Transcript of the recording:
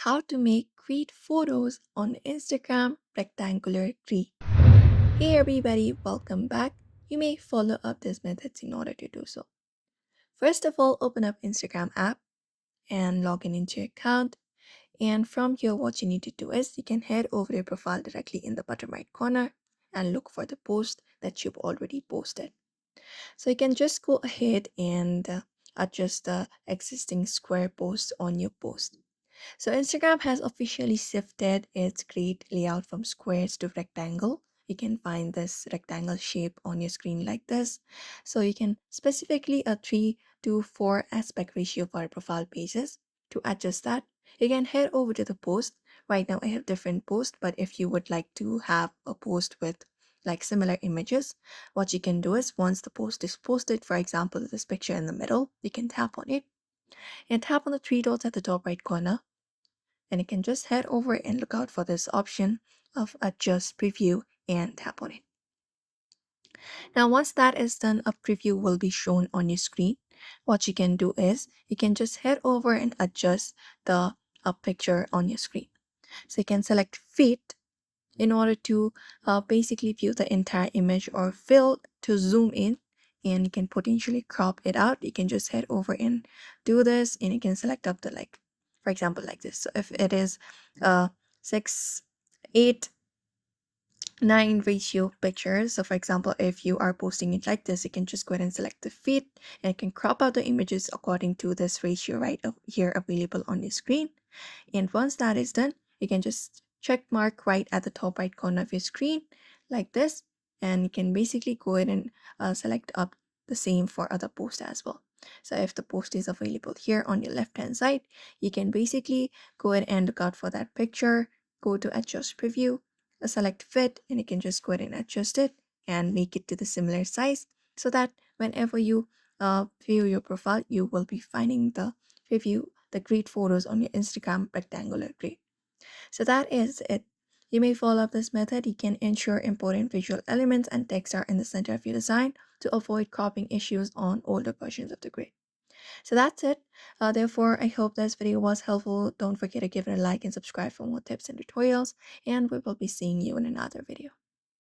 How to make great photos on Instagram rectangular grid. Hey everybody, welcome back. You may follow up these methods in order to do so. First of all, open up Instagram app and log in into your account. And from here, what you need to do is you can head over your profile directly in the bottom right corner and look for the post that you've already posted. So you can just go ahead and adjust the existing square post on your post. So Instagram has officially shifted its grid layout from squares to rectangle. You can find this rectangle shape on your screen like this. So you can specifically a 3 to 4 aspect ratio for profile pages. To adjust that, you can head over to the post. Right now I have different posts, but if you would like to have a post with like similar images, what you can do is once the post is posted, for example, this picture in the middle, you can tap on it and tap on the three dots at the top right corner, and you can just head over and look out for this option of adjust preview and tap on it. Now once that is done, a preview will be shown on your screen. What you can do is you can just head over and adjust the picture on your screen. So you can select fit in order to basically view the entire image, or fill to zoom in, and you can potentially crop it out. You can just head over and do this, and you can select up the, like, for example, like this. So if it is 6:8:9 ratio pictures, so for example if you are posting it like this, you can just go ahead and select the fit, and you can crop out the images according to this ratio right here available on your screen. And once that is done, you can just check mark right at the top right corner of your screen like this, and you can basically go ahead and select up the same for other posts as well. So if the post is available here on your left hand side, you can basically go ahead and look out for that picture, go to adjust preview, select fit, and you can just go ahead and adjust it and make it to the similar size, so that whenever you view your profile, you will be finding the great photos on your Instagram rectangular grid. So that is it. You may follow up this method. You can ensure important visual elements and text are in the center of your design to avoid cropping issues on older versions of the grid. So that's it. Therefore, I hope this video was helpful. Don't forget to give it a like and subscribe for more tips and tutorials, and we will be seeing you in another video.